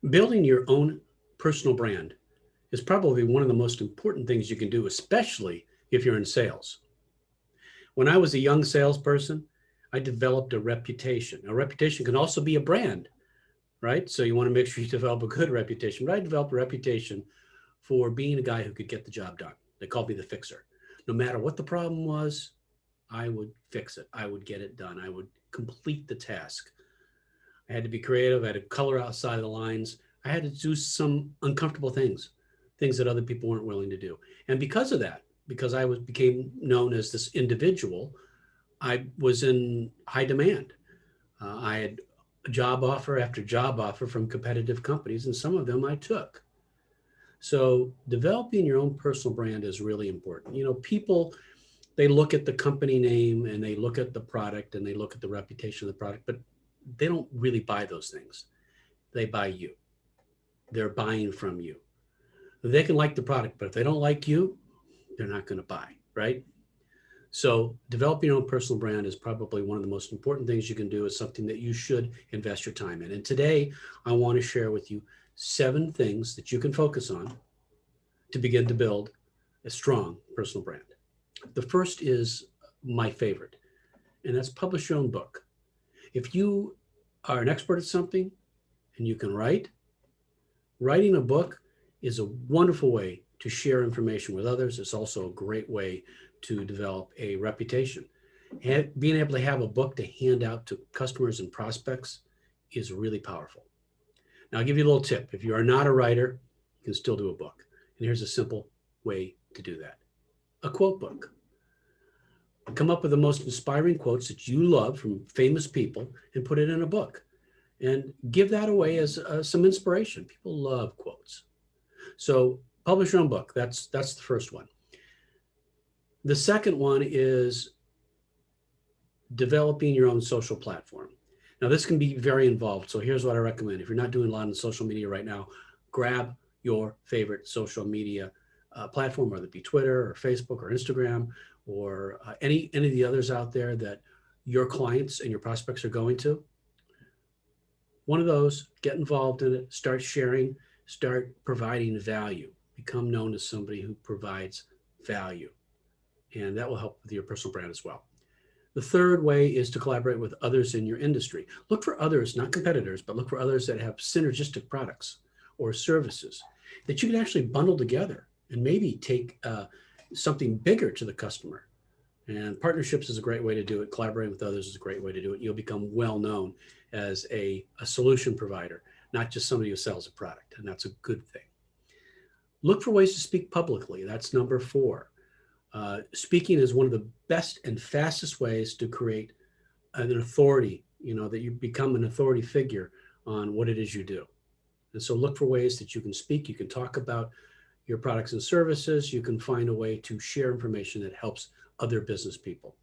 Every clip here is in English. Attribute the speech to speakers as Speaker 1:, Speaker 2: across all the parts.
Speaker 1: Building your own personal brand is probably one of the most important things you can do, especially if you're in sales. When I was a young salesperson, I developed a reputation. A reputation can also be a brand, right? So you want to make sure you develop a good reputation. But I developed a reputation for being a guy who could get the job done. They called me the fixer. No matter what the problem was, I would fix it. I would get it done. I would complete the task. I had to be creative. I had to color outside the lines. I had to do some uncomfortable things, things that other people weren't willing to do. And because of that, because I was became known as this individual, I was in high demand. I had job offer after job offer from competitive companies, and some of them I took. So developing your own personal brand is really important. You know, people, they look at the company name and they look at the product and they look at the reputation of the product, but they don't really buy those things. They buy you. They're buying from you. They can like the product, but if they don't like you, they're not going to buy, right? So developing your own personal brand is probably one of the most important things you can do. Is something that you should invest your time in. And today I want to share with you 7 things that you can focus on to begin to build a strong personal brand. The first is my favorite, and that's publish your own book. If you are an expert at something and you can write, writing a book is a wonderful way to share information with others. It's also a great way to develop a reputation. And being able to have a book to hand out to customers and prospects is really powerful. Now, I'll give you a little tip. If you are not a writer, you can still do a book. And here's a simple way to do that: a quote book. Come up with the most inspiring quotes that you love from famous people and put it in a book and give that away as some inspiration. People love quotes. So publish your own book. That's the first one. The second one is developing your own social platform. Now, this can be very involved. So here's what I recommend. If you're not doing a lot on social media right now, grab your favorite social media platform, whether it be Twitter or Facebook or Instagram or any of the others out there that your clients and your prospects are going to. One of those, get involved in it, start sharing, start providing value, become known as somebody who provides value. And that will help with your personal brand as well. The third way is to collaborate with others in your industry. Look for others, not competitors, but look for others that have synergistic products or services that you can actually bundle together and maybe take something bigger to the customer. And partnerships is a great way to do it. Collaborating with others is a great way to do it. You'll become well known as a solution provider, not just somebody who sells a product. And that's a good thing. Look for ways to speak publicly. That's number 4. Speaking is one of the best and fastest ways to create an authority, that you become an authority figure on what it is you do. And so look for ways that you can speak. You can talk about your products and services. You can find a way to share information that helps other business people.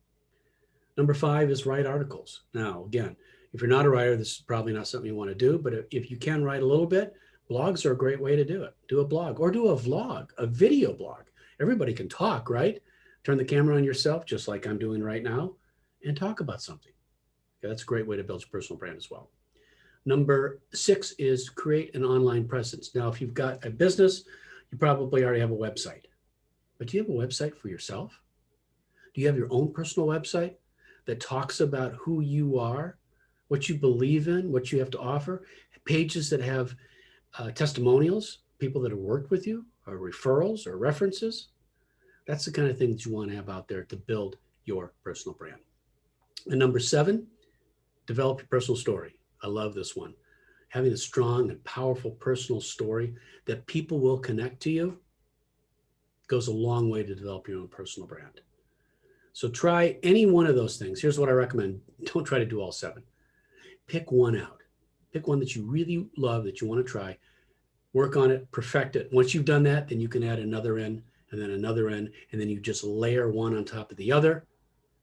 Speaker 1: Number 5 is write articles. Now, again, if you're not a writer, this is probably not something you want to do, but if you can write a little bit, blogs are a great way to do it. Do a blog or do a vlog, a video blog. Everybody can talk, right? Turn the camera on yourself, just like I'm doing right now, and talk about something. Okay, that's a great way to build your personal brand as well. Number 6 is create an online presence. Now, if you've got a business, you probably already have a website. But do you have a website for yourself? Do you have your own personal website that talks about who you are, what you believe in, what you have to offer? Pages that have testimonials, people that have worked with you, or referrals or references. That's the kind of thing that you want to have out there to build your personal brand. And number 7, develop your personal story. I love this one. Having a strong and powerful personal story that people will connect to you goes a long way to develop your own personal brand. So try any one of those things. Here's what I recommend. Don't try to do all 7. Pick one out. Pick one that you really love, that you want to try. Work on it, perfect it. Once you've done that, then you can add another in, and then another in, and then you just layer one on top of the other.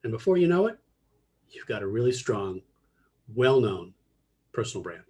Speaker 1: And before you know it, you've got a really strong, well-known personal brand.